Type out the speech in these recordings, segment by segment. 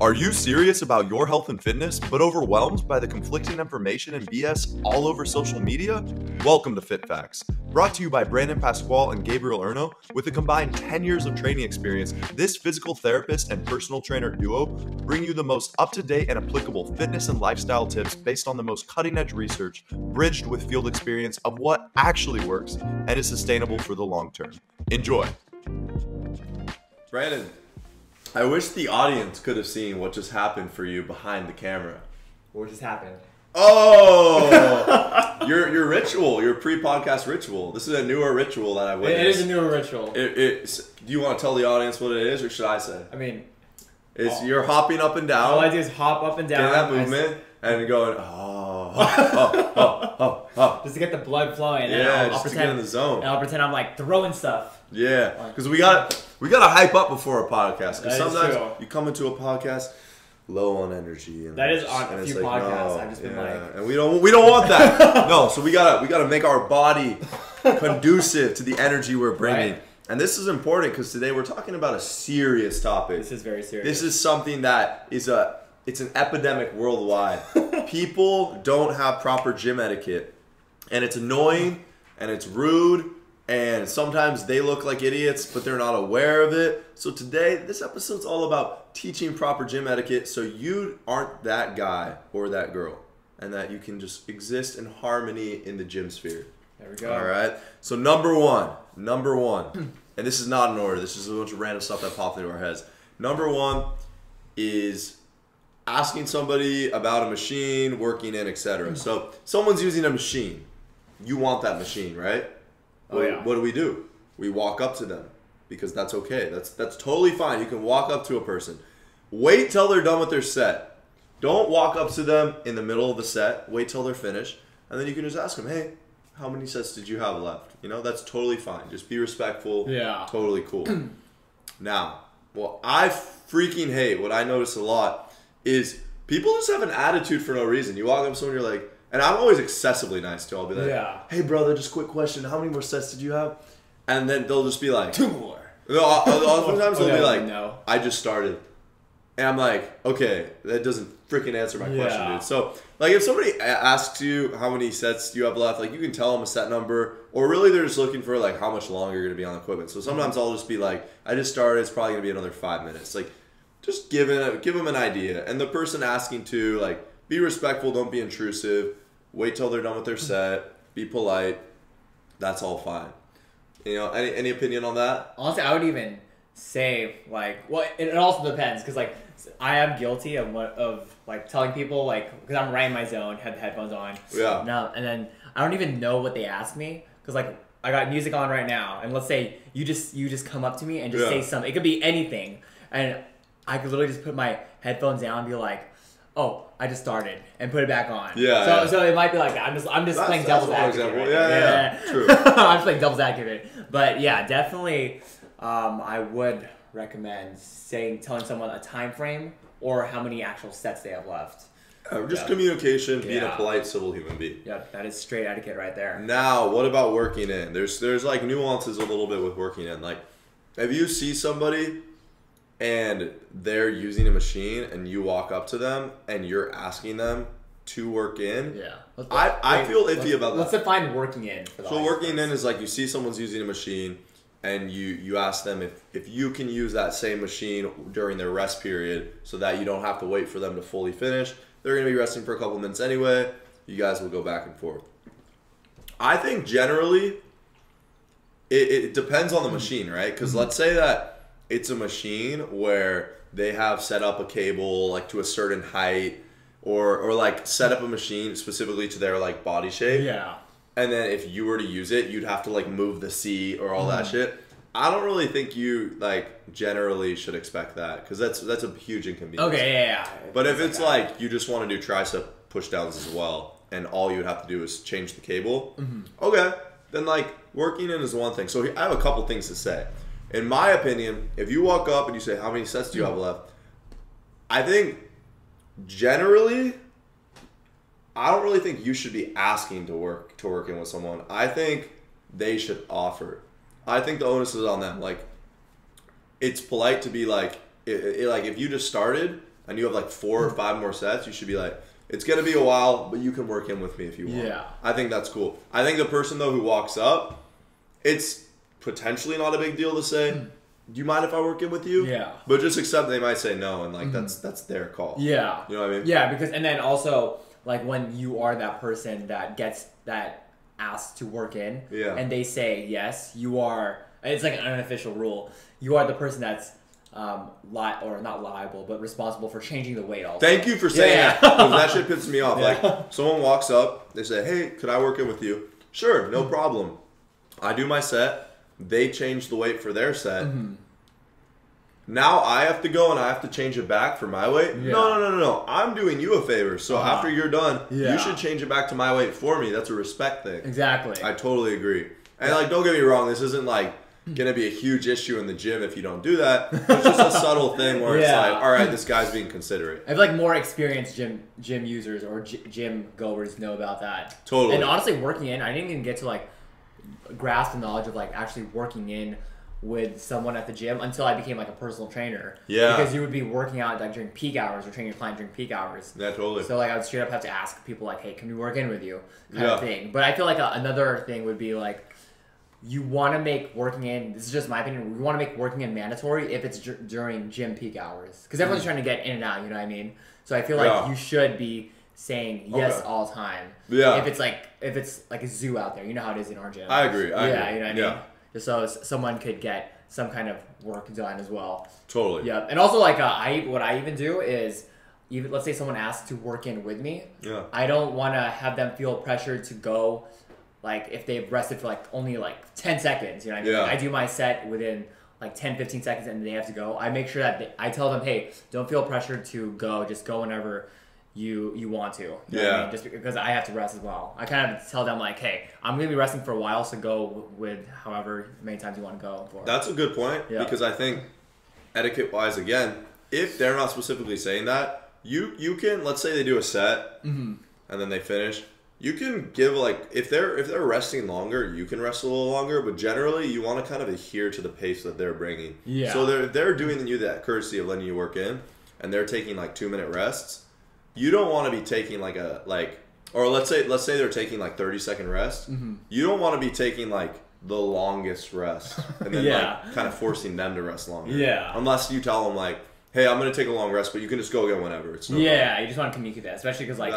Are you serious about your health and fitness, but overwhelmed by the conflicting information and BS all over social media? Welcome to Fit Facts. Brought to you by Brandon Pascual and Gabe Erno. With a combined 10 years of training experience, this physical therapist and personal trainer duo bring you the most up-to-date and applicable fitness and lifestyle tips based on the most cutting-edge research, bridged with field experience of what actually works and is sustainable for the long term. Enjoy. Brandon, I wish the audience could have seen what just happened for you behind the camera. What just happened? Oh! your ritual, your pre-podcast ritual. This is a newer ritual that I witnessed. It is a newer ritual. Do you want to tell the audience what it is, or should I say? I mean... You're hopping up and down. All I do is hop up and down. Get that movement, and going, just to get the blood flowing. Yeah, just to get in the zone. And I'll pretend I'm like throwing stuff. Yeah, because we gotta hype up before a podcast. Because sometimes true. you come into a podcast low on energy. And that is on a few podcasts. I've just been and we don't want that. No, so we gotta make our body conducive to the energy we're bringing. Right. And this is important because today we're talking about a serious topic. This is very serious. This is something that it's an epidemic worldwide. People don't have proper gym etiquette, and it's annoying and it's rude. And sometimes they look like idiots, but they're not aware of it. So today, this episode's all about teaching proper gym etiquette so you aren't that guy or that girl. And that you can just exist in harmony in the gym sphere. There we go. All right. So number one. And this is not in order. This is a bunch of random stuff that popped into our heads. Number one is asking somebody about a machine, working in, etc. So someone's using a machine. You want that machine, right? Oh, yeah. What do? We walk up to them because that's okay. That's totally fine. You can walk up to a person. Wait till they're done with their set. Don't walk up to them in the middle of the set. Wait till they're finished. And then you can just ask them, hey, how many sets did you have left? You know, that's totally fine. Just be respectful. Yeah. Totally cool. Now, what I freaking hate, what I notice a lot, is people just have an attitude for no reason. You walk up to someone, you're like, and I'm always excessively nice too. I'll be like, hey brother, just quick question. How many more sets did you have? And then they'll just be like, 2 more. Oftentimes they'll be like, no. I just started. And I'm like, okay, that doesn't freaking answer my question, dude. So, like, if somebody asks you how many sets you have left, like, you can tell them a set number, or really they're just looking for, like, how much longer you're going to be on the equipment. So sometimes I'll just be like, I just started, it's probably going to be another 5 minutes. Like, just give them an idea. And the person asking to, like, be respectful, don't be intrusive, wait till they're done with their set, be polite. That's all fine. You know, any opinion on that? Honestly, I would even say, like, well, it also depends, because, like, I am guilty of like telling people, like, because I'm right in my zone, have the headphones on. Yeah. Now and then I don't even know what they ask me, because, like, I got music on right now, and let's say you just come up to me and just say something. It could be anything, and I could literally just put my headphones down and be like, "Oh, I just started," and put it back on. Yeah. So it might be like that. I'm just playing devil's advocate. Right? Yeah. True. I'm just playing devil's advocate, but yeah, definitely. I would recommend telling someone a time frame or how many actual sets they have left. Just communication, being a polite, civil human being. Yeah, that is straight etiquette right there. Now, what about working in? There's like nuances a little bit with working in. Like, if you see somebody and they're using a machine and you walk up to them and you're asking them to work in, I feel iffy about that. Let's define working in. So working in is like you see someone's using a machine and you ask them if you can use that same machine during their rest period so that you don't have to wait for them to fully finish. They're going to be resting for a couple minutes anyway. You guys will go back and forth. I think generally it depends on the machine, right? Because let's say that it's a machine where they have set up a cable like to a certain height or like set up a machine specifically to their like body shape. Yeah. And then if you were to use it, you'd have to like move the seat or all that shit. I don't really think you like generally should expect that because that's a huge inconvenience. Okay, yeah. But if it's like you just want to do tricep push downs as well, and all you have to do is change the cable, okay, then like working in is one thing. So I have a couple things to say. In my opinion, if you walk up and you say, "How many sets do you have left?" I think generally, I don't really think you should be asking to work in with someone. I think they should offer. I think the onus is on them. Like, it's polite to be like, like if you just started and you have like 4 or 5 more sets, you should be like, it's going to be a while, but you can work in with me if you want. Yeah. I think that's cool. I think the person, though, who walks up, it's potentially not a big deal to say, do you mind if I work in with you? Yeah. But just accept they might say no, and like that's their call. Yeah. You know what I mean? Yeah, because and then also like when you are that person that gets that asked to work in, and they say yes, you are. It's like an unofficial rule. You are the person that's not liable, but responsible for changing the weight. Also. Thank you for saying that. Because that shit pisses me off. Like someone walks up, they say, "Hey, could I work in with you?" Sure, no problem. I do my set. They change the weight for their set. Now I have to go and I have to change it back for my weight? Yeah. No. I'm doing you a favor. So after you're done, you should change it back to my weight for me. That's a respect thing. Exactly. I totally agree. And like, don't get me wrong, this isn't like gonna be a huge issue in the gym if you don't do that. It's just a subtle thing where it's like, all right, this guy's being considerate. I feel like more experienced gym users or gym goers know about that. Totally. And honestly, working in, I didn't even get to like grasp the knowledge of like actually working in with someone at the gym until I became like a personal trainer. Yeah. Because you would be working out like during peak hours or training your client during peak hours. Yeah, totally. So like I would straight up have to ask people like, hey, can we work in with you? Kind of thing. But I feel like another thing would be like, you want to make working in, this is just my opinion, we want to make working in mandatory if it's during gym peak hours. Because everyone's trying to get in and out, you know what I mean? So I feel like you should be saying yes all the time. Yeah. If it's like a zoo out there, you know how it is in our gym. I agree. You know what I mean? Just so someone could get some kind of work done as well. Totally. Yeah. And also like what I even do is, even let's say someone asks to work in with me. Yeah. I don't want to have them feel pressured to go, like if they've rested for like only like 10 seconds. You know what I mean? Like I do my set within like 10, 15 seconds and they have to go. I make sure that I tell them, hey, don't feel pressured to go. Just go whenever you want to. You know what I mean? Just because I have to rest as well. I kind of tell them like, hey, I'm going to be resting for a while, so go with however many times you want to go for. That's a good point because I think etiquette-wise, again, if they're not specifically saying that, you can, let's say they do a set and then they finish, you can give like, if they're resting longer, you can rest a little longer, but generally you want to kind of adhere to the pace that they're bringing. Yeah. So they're doing you that courtesy of letting you work in and they're taking like 2-minute rests. You don't want to be taking or let's say they're taking like 30-second rest. You don't want to be taking like the longest rest and then like kind of forcing them to rest longer. Yeah. Unless you tell them like, hey, I'm going to take a long rest, but you can just go again whenever. It's no problem. You just want to communicate that, especially because like,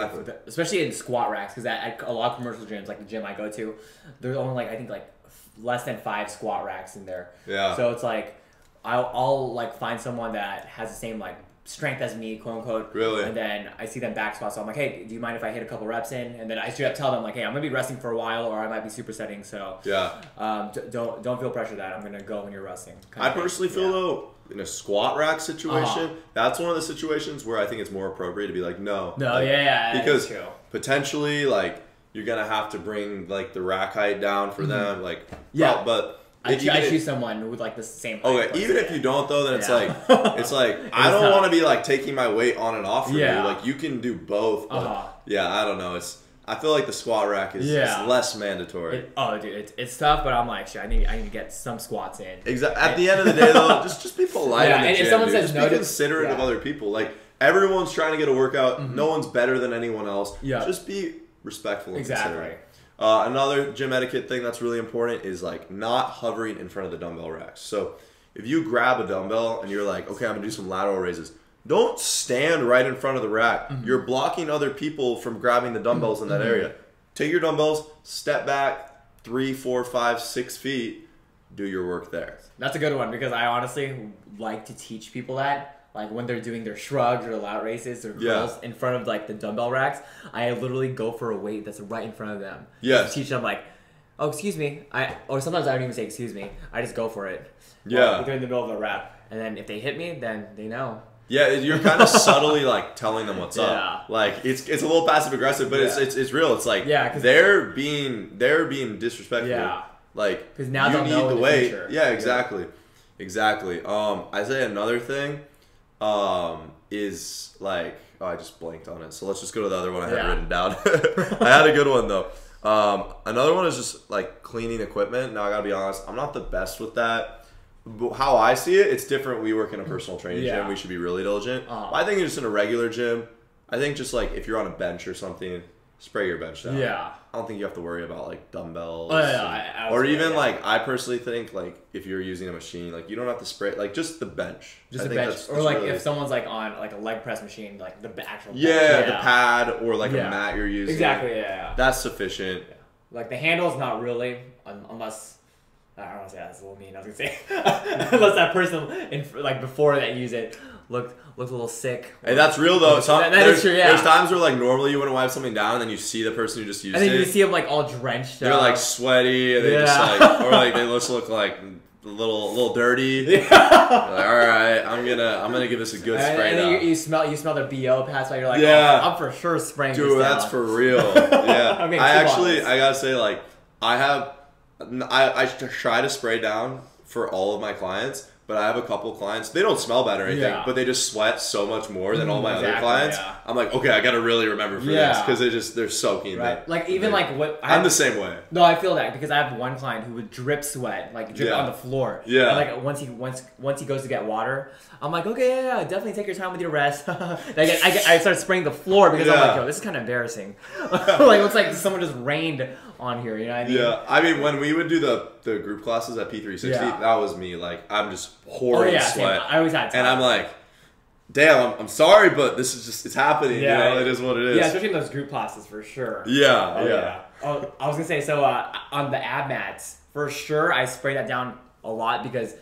especially in squat racks, because at a lot of commercial gyms, like the gym I go to, there's only like I think like less than 5 squat racks in there. Yeah. So it's like I'll like find someone that has the same like strength as me, quote unquote. Really? And then I see them back squat, so I'm like, hey, do you mind if I hit a couple reps in? And then I straight up tell them like, hey, I'm gonna be resting for a while, or I might be supersetting. So don't feel pressure that I'm gonna go when you're resting. I personally feel though, in a squat rack situation, that's one of the situations where I think it's more appropriate to be like, no, because potentially like you're gonna have to bring like the rack height down for them, like but. I choose someone with like the same height. Okay, even if you don't though, then it's like I don't want to be like taking my weight on and off for you. Like you can do both. But I don't know. I feel like the squat rack is less mandatory. It's tough, but I'm like, shit, I need to get some squats in. Exactly. At the end of the day though, just be polite. In the and gym, if someone says just no, be considerate of other people. Like everyone's trying to get a workout. No one's better than anyone else. Yeah. Just be respectful and considerate. Another gym etiquette thing that's really important is like not hovering in front of the dumbbell racks. So if you grab a dumbbell and you're like, okay, I'm gonna do some lateral raises, don't stand right in front of the rack. You're blocking other people from grabbing the dumbbells in that area. Take your dumbbells, step back 3, 4, 5, 6 feet, do your work there. That's a good one because I honestly like to teach people that. Like when they're doing their shrugs or lat raises or curls in front of like the dumbbell racks, I literally go for a weight that's right in front of them. Yeah. Teach them like, oh, excuse me. Or sometimes I don't even say excuse me. I just go for it. Yeah. They're in the middle of a rap, and then if they hit me, then they know. Yeah, you're kind of subtly like telling them what's up. Like it's a little passive aggressive, but it's real. It's like they're being disrespectful. Yeah. Like because now you need the weight. Yeah, exactly. Exactly. I say another thing. Is like I just blanked on it, so let's just go to the other one I had written down. I had a good one though. Another one is just like cleaning equipment. Now I gotta be honest, I'm not the best with that. how I see it, it's different. We work in a personal training gym. We should be really diligent. I think just in a regular gym, I think just like if you're on a bench or something, spray your bench down. Yeah. I don't think you have to worry about like dumbbells. Or even like I personally think like if you're using a machine, like you don't have to spray like just the bench. Just a bench. Or like really, if someone's like on like a leg press machine, like the actual bench. The pad or like a mat you're using. Exactly, That's sufficient. Yeah. Like the handle's not really, unless I don't want to say that's a little mean. I was gonna say unless that person like before that use it looked a little sick. Hey, that's real though. That is true. Yeah. There's times where like normally you wouldn't wipe something down, and then you see the person who just used it, and then you see them like all drenched. They're like sweaty, and they just like, or like they just look like a little dirty. Yeah. Like, all right, I'm gonna give this a good spray. And then you smell the BO pass by. You're like, I'm for sure spraying. Dude, that's for real. Yeah. I gotta say like I try to spray down for all of my clients, but I have a couple clients. They don't smell bad or anything, but they just sweat so much more than all my other clients. Yeah. I'm like, okay, I gotta really remember for this because they're soaking. Right. Like even like what I'm the same way. No, I feel that because I have one client who would drip sweat, like drip on the floor. Yeah. And like once he goes to get water, I'm like, okay, definitely take your time with your rest. I start spraying the floor because I'm like, yo, this is kind of embarrassing. Like looks like someone just rained on here. You know what I mean? Yeah. I mean, when we would do the group classes at P360, that was me. Like I'm just pouring sweat. I always had time. And I'm like, damn, I'm sorry, but this is just, it's happening. Yeah, you know, it is what it is. Yeah, especially in those group classes for sure. Yeah. Oh, I was gonna say, so on the ab mats, for sure, I spray that down a lot because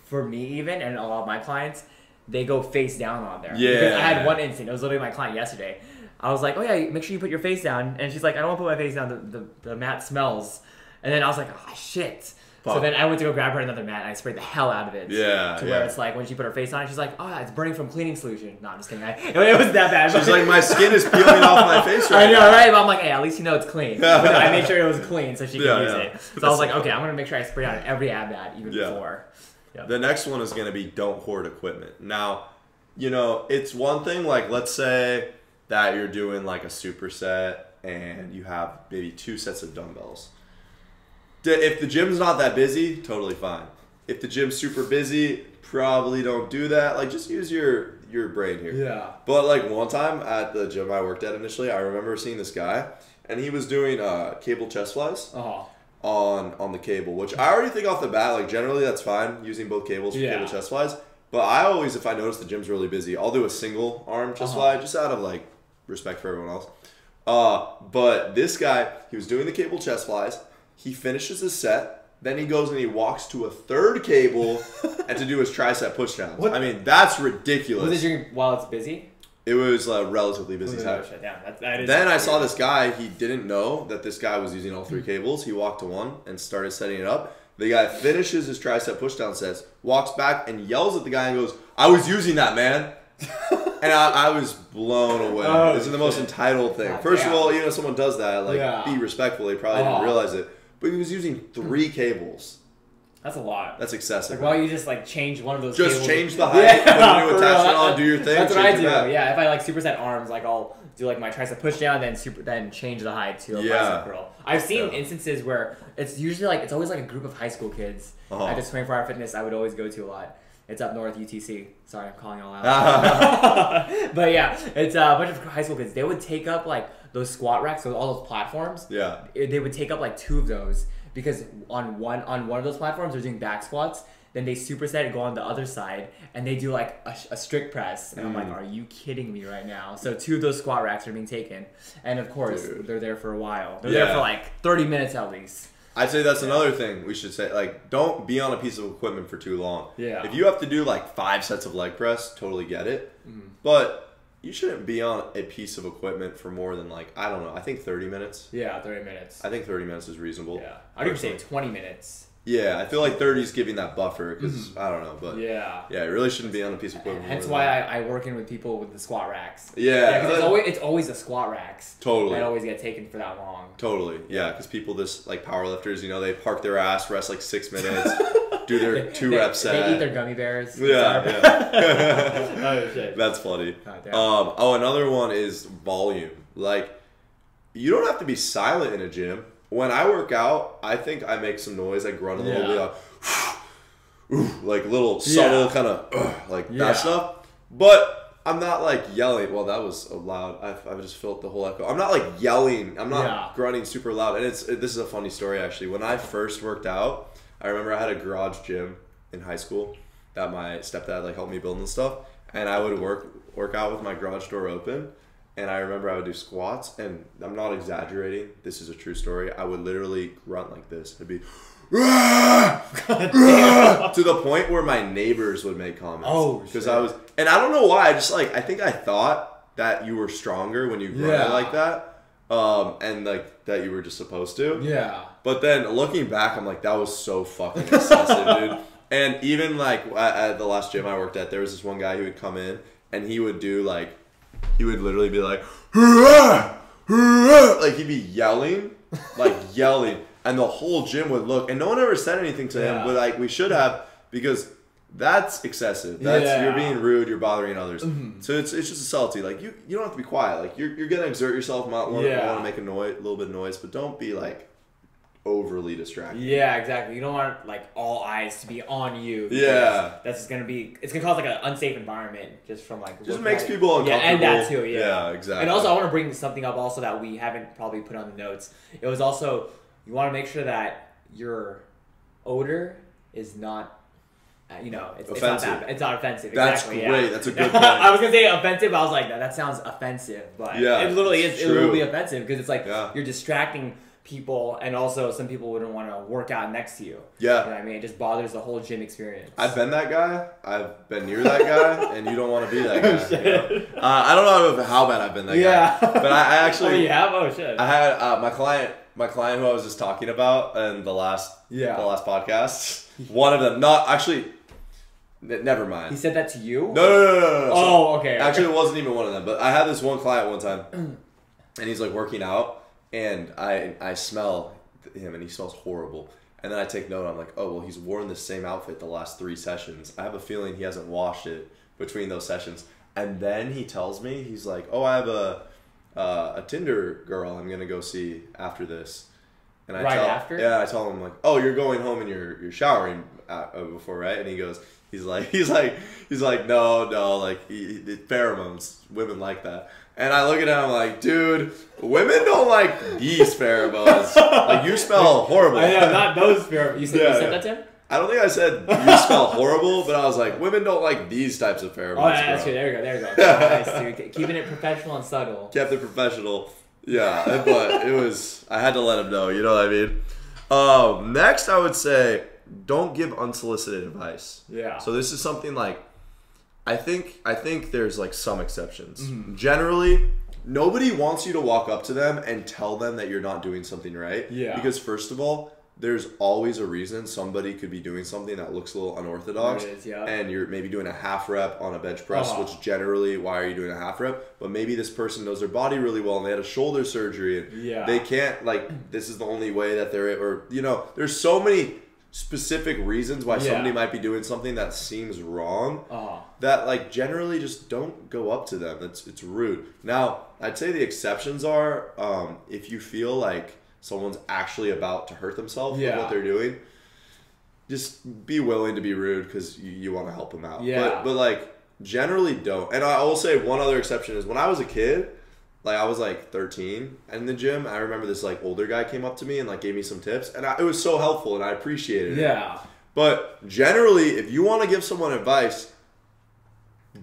for me even, and a lot of my clients, they go face down on there. Yeah. Because I had one incident, it was literally my client yesterday. I was like, oh yeah, make sure you put your face down. And she's like, I don't want to put my face down, the mat smells. And then I was like, oh shit. So then I went to go grab her another mat, and I sprayed the hell out of it. To where it's like, when she put her face on it, she's like, oh, it's burning from cleaning solution. No, I'm just kidding. It was that bad. She's like, my skin is peeling off my face right now. I know, right? But I'm like, hey, at least you know it's clean. But I made sure it was clean so she could use it. So I was like, okay, I'm going to make sure I spray on every ab mat even before. Yep. The next one is going to be don't hoard equipment. Now, you know, it's one thing, like, let's say that you're doing like a superset and you have maybe 2 sets of dumbbells. If the gym's not that busy, totally fine. If the gym's super busy, probably don't do that. Like, just use your brain here. Yeah. But like one time at the gym I worked at initially, I remember seeing this guy, and he was doing cable chest flies on the cable, which I already think off the bat, like generally that's fine using both cables for cable chest flies. But I always, if I notice the gym's really busy, I'll do a single arm chest fly just out of like respect for everyone else. But this guy, he was doing the cable chest flies. He finishes his set, then he goes and he walks to a third cable and to do his tricep pushdowns. I mean, that's ridiculous. Was it during while it's busy? It was a relatively busy time. Then I saw this guy, he didn't know that this guy was using all 3 cables. He walked to one and started setting it up. The guy finishes his tricep pushdown sets, walks back and yells at the guy and goes, I was using that, man. And I was blown away. This is the most entitled thing. First of all, even if someone does that, like be respectful. They probably didn't realize it. But he was using 3 cables. That's a lot. That's excessive. Like, why don't you just like change one of those cables? Just change the height, put a new attachment on, do your thing. That's what I do. Yeah, if I like superset arms, like I'll do like my tricep push down, then change the height to a bicep curl. I've seen instances where it's usually like, it's always like a group of high school kids at this 24-hour fitness I would always go to a lot. It's up north, UTC. Sorry, I'm calling all out. But yeah, it's a bunch of high school kids. They would take up like those squat racks, so all those platforms. Yeah. They would take up like 2 of those because on one of those platforms they're doing back squats. Then they superset and go on the other side, and they do like a strict press. And I'm like, are you kidding me right now? So 2 of those squat racks are being taken, and of course they're there for a while. They're there for like 30 minutes at least. I'd say that's another thing we should say. Like, don't be on a piece of equipment for too long. Yeah. If you have to do like 5 sets of leg press, totally get it. But you shouldn't be on a piece of equipment for more than like, I don't know, I think 30 minutes. Yeah, 30 minutes. I think 30 minutes is reasonable. Yeah. I'd even say 20 minutes. Yeah, I feel like 30 is giving that buffer because I don't know, but yeah, it really shouldn't be on a piece of equipment. Hence why I work in with people with the squat racks. Yeah, because it's always the squat racks. Totally, that always get taken for that long. Totally, yeah, because people just like powerlifters, you know, they park their ass, rest like 6 minutes, do their 2 rep set. They eat their gummy bears. Yeah. Oh shit, that's funny. Another one is volume. Like, you don't have to be silent in a gym. When I work out, I think I make some noise. I grunt a little bit. like little subtle kind of like that stuff. But I'm not like yelling. Well, that was loud. I just felt the whole echo. I'm not like yelling. I'm not grunting super loud. And this is a funny story actually. When I first worked out, I remember I had a garage gym in high school that my stepdad like helped me build and stuff. And I would work out with my garage door open. And I remember I would do squats, and I'm not exaggerating. This is a true story. I would literally grunt like this. It'd be to the point where my neighbors would make comments. Oh, because I was, and I don't know why. I think I thought that you were stronger when you grunted like that, and like that you were just supposed to. Yeah. But then looking back, I'm like, that was so fucking excessive, dude. And even like at the last gym I worked at, there was this one guy who would come in and he would do like. He would literally be like, hurrah, hurrah! Like he'd be yelling, and the whole gym would look, and no one ever said anything to him, but like we should have, because that's excessive. You're being rude, you're bothering others. So it's just a subtlety. Like you don't have to be quiet. Like you're gonna exert yourself, want to make a little bit of noise, but don't be like overly distracted. Yeah, exactly. You don't want like all eyes to be on you. Yeah, that's just gonna be. It's gonna cause like an unsafe environment just from like. Just makes people uncomfortable. Yeah, and that too. Yeah. Yeah, exactly. And also, I want to bring something up also that we haven't probably put on the notes. It was also you want to make sure that your odor is not. It's not that. It's not offensive. That's exactly, great. Yeah. That's a good point. I was gonna say offensive, but I was like, that sounds offensive. But it literally is. True. It will be offensive because it's like you're distracting people, and also some people wouldn't want to work out next to you. Yeah. You know what I mean? It just bothers the whole gym experience. I've been that guy. I've been near that guy, and you don't want to be that guy. You know? I don't know how bad I've been that guy. But I actually... Oh, you have? Oh, shit. I had my client who I was just talking about in the last podcast, one of them, not actually... Never mind. He said that to you? No. Oh, okay. Actually, it wasn't even one of them, but I had this one client one time, and he's like working out, and I smell him, and he smells horrible. And then I take note. I'm like, oh, well, he's worn the same outfit the last 3 sessions. I have a feeling he hasn't washed it between those sessions. And then he tells me, he's like, oh, I have a Tinder girl I'm going to go see after this. And after? Yeah, I tell him, like, oh, you're going home and you're showering before, right? And he goes, he's like, no, like, pheromones, women like that. And I look at him, I'm like, dude, women don't like these pheromones. Like, you smell horrible. I know, not those pheromones. You said that to him? I don't think I said you smell horrible, but I was like, women don't like these types of pheromones. Oh, yeah, that's true. There you go. Nice, dude. Keeping it professional and subtle. Kept it professional. Yeah, but I had to let him know, you know what I mean? Next, I would say, don't give unsolicited advice. Yeah. So this is something like, I think there's like some exceptions. Mm-hmm. Generally, nobody wants you to walk up to them and tell them that you're not doing something right. Yeah. Because first of all, there's always a reason somebody could be doing something that looks a little unorthodox. It is, yeah. And you're maybe doing a half rep on a bench press, which generally, why are you doing a half rep? But maybe this person knows their body really well and they had a shoulder surgery and they can't, like, this is the only way that they're, or, there's so many specific reasons why somebody might be doing something that seems wrong that, like, generally just don't go up to them. It's rude. Now, I'd say the exceptions are if you feel like someone's actually about to hurt themselves with what they're doing, just be willing to be rude because you want to help them out. Yeah. But like, generally don't. And I will say one other exception is when I was a kid, like I was like 13 in the gym, I remember this like older guy came up to me and like gave me some tips, and it was so helpful and I appreciated it. Yeah. But generally, if you want to give someone advice,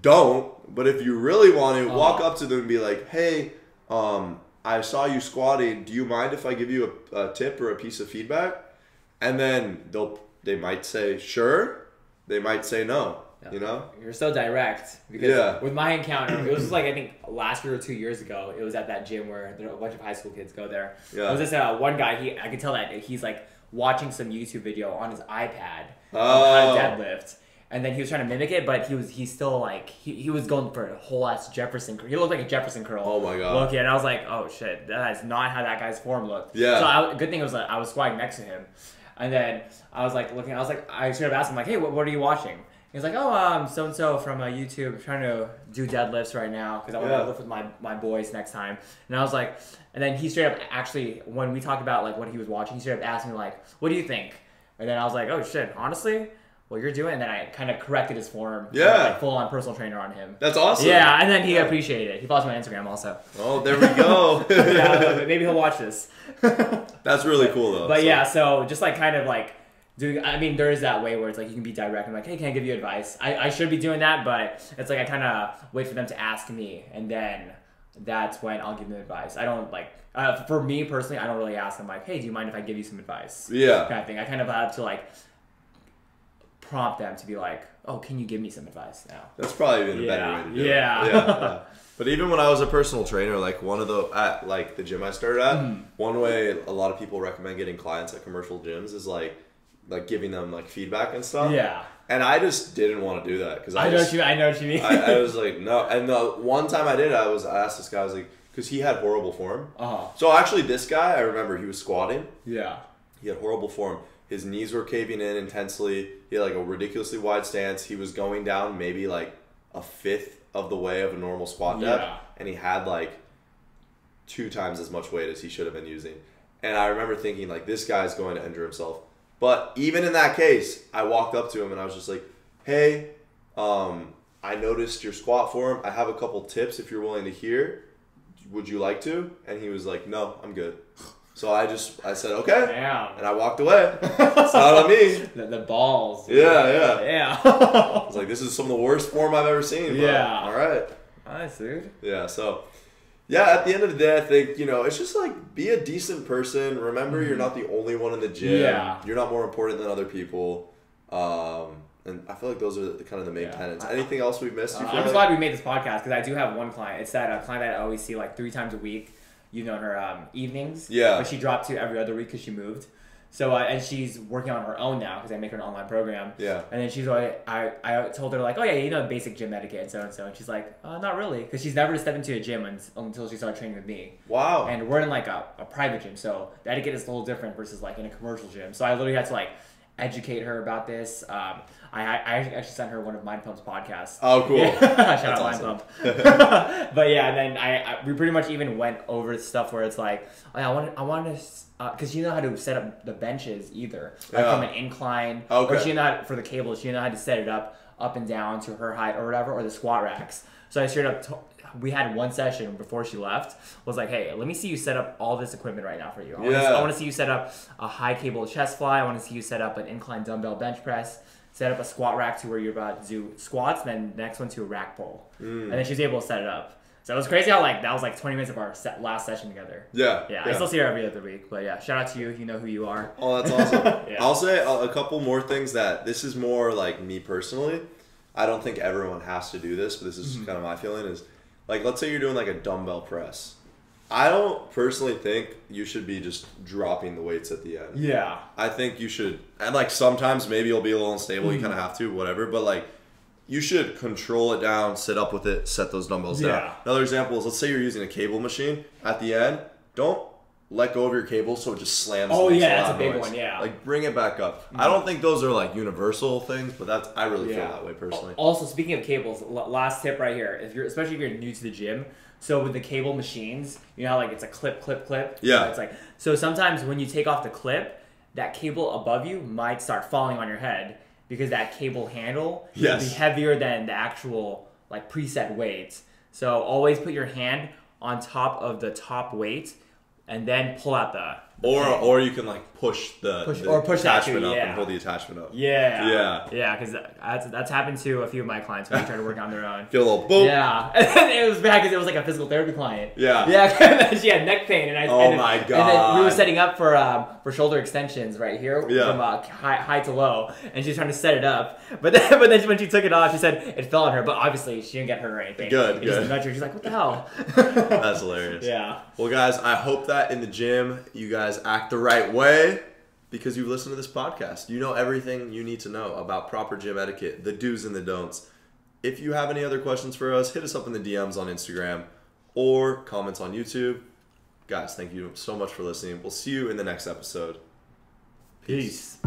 don't. But if you really want to, walk up to them and be like, hey, I saw you squatting. Do you mind if I give you a tip or a piece of feedback? And then they might say sure. They might say no. Yeah. You know? You're so direct. Because with my encounter, it was like I think last year or 2 years ago. It was at that gym where there a bunch of high school kids go there. Yeah. It was just one guy. I could tell that he's like watching some YouTube video on his iPad on how to deadlift. And then he was trying to mimic it, but he still like he was going for a whole ass Jefferson curl. He looked like a Jefferson curl. Oh my god! Look, and I was like, oh shit, that is not how that guy's form looked. Yeah. So good thing was like I was squatting next to him, and then I was like looking. I should have asked him like, hey, what are you watching? He was like, oh, so and so from YouTube. I'm trying to do deadlifts right now because I want to lift with my boys next time. And I was like, and then he straight up actually when we talked about like what he was watching, he straight up asked me like, what do you think? And then I was like, oh shit, honestly. well, you're doing it. And then I kind of corrected his form. Yeah. Like full on personal trainer on him. That's awesome. Yeah, and then he appreciated it. He follows me on Instagram also. Oh, there we go. Yeah, maybe he'll watch this. That's really cool though. But yeah, so just like kind of like doing, I mean, there is that way where it's like you can be direct. I'm like, hey, can I give you advice? I should be doing that, but it's like I kind of wait for them to ask me, and then that's when I'll give them advice. I don't like, for me personally, I don't really ask them like, hey, do you mind if I give you some advice? Yeah. Kind of thing. I kind of have to like prompt them to be like, oh, can you give me some advice now? That's probably been a better way to do it. Yeah. But even when I was a personal trainer, like at like the gym I started at, one way a lot of people recommend getting clients at commercial gyms is like giving them like feedback and stuff. Yeah. And I just didn't want to do that because I know what you mean. I was like, no. And the one time I did, I asked this guy, I was like, because he had horrible form. So actually, this guy, I remember he was squatting. Yeah. He had horrible form. His knees were caving in intensely. He had like a ridiculously wide stance. He was going down maybe like a fifth of the way of a normal squat depth. Yeah. And he had like 2 times as much weight as he should have been using. And I remember thinking like, this guy's going to injure himself. But even in that case, I walked up to him and I was just like, hey, I noticed your squat form. I have a couple tips if you're willing to hear. Would you like to? And he was like, no, I'm good. So I said, okay. Damn. And I walked away. It's not on me. The balls. Yeah. Yeah. I was like, this is some of the worst form I've ever seen. But Yeah. all right. Nice, dude. Yeah, so... Yeah, at the end of the day, I think, it's just like, be a decent person. Remember, you're not the only one in the gym. Yeah. You're not more important than other people. And I feel like those are kind of the main tenets. Anything else we've missed? I'm just glad we made this podcast because I do have one client. It's that client that I always see like 3 times a week. You've known her evenings. Yeah. But she dropped to every other week because she moved. So, and she's working on her own now because I make her an online program. Yeah. And then she's like, I told her like, oh yeah, basic gym etiquette and so and so. And she's like, not really. Because she's never stepped into a gym until she started training with me. Wow. And we're in like a private gym. So the etiquette is a little different versus like in a commercial gym. So I literally had to like educate her about this. I actually sent her one of Mind Pump's podcasts. Oh, cool. Yeah. Shout out awesome. Mind Pump. But yeah, and then we pretty much even went over stuff where it's like, oh, yeah, I want to, because she didn't know how to set up the benches either, like from an incline. Okay. Or she didn't know how for the cable, she didn't know how to set it up and down to her height or whatever, or the squat racks. So I straight up, we had one session before she left, was like, hey, let me see you set up all this equipment right now for you. I want to see you set up a high cable chest fly. I want to see you set up an incline dumbbell bench press. Set up a squat rack to where you're about to do squats, and then the next one to a rack pull. And then she was able to set it up. So it was crazy how like that was like 20 minutes of our last session together. Yeah. I still see her every other week. But yeah, shout out to you. You know who you are. Oh, that's awesome. Yeah. I'll say a couple more things that this is more like me personally. I don't think everyone has to do this, but this is kind of my feeling is like, let's say you're doing like a dumbbell press. I don't personally think you should be just dropping the weights at the end. Yeah. I think you should, and like sometimes maybe you'll be a little unstable, you kind of have to, whatever, but like you should control it down, sit up with it, set those dumbbells down. Another example is, let's say you're using a cable machine. At the end, don't let go of your cable so it just slams. Oh yeah, that's a noise. big one, yeah. Like bring it back up. I don't think those are like universal things, but I really feel that way personally. Also, speaking of cables, last tip right here, especially if you're new to the gym, so with the cable machines, you know how like it's a clip. Yeah. It's like, so sometimes when you take off the clip, that cable above you might start falling on your head because that cable handle will be heavier than the actual like preset weight. So always put your hand on top of the top weight and then pull out the or you can like push the attachment up and hold the attachment up. Yeah, because that's happened to a few of my clients when they try to work on their own. Feel a little boom. Yeah, and it was bad because it was like a physical therapy client. Yeah, she had neck pain, and my god. And then we were setting up for shoulder extensions right here from high to low, and she was trying to set it up, but then when she took it off, she said it fell on her, but obviously she didn't get hurt or anything. Good. She's like, what the hell? That's hilarious. Yeah. Well, guys, I hope that in the gym you guys act the right way because you've listened to this podcast. You know everything you need to know about proper gym etiquette, the do's and the don'ts. If you have any other questions for us, hit us up in the DMs on Instagram or comments on YouTube. Guys, thank you so much for listening. We'll see you in the next episode. Peace.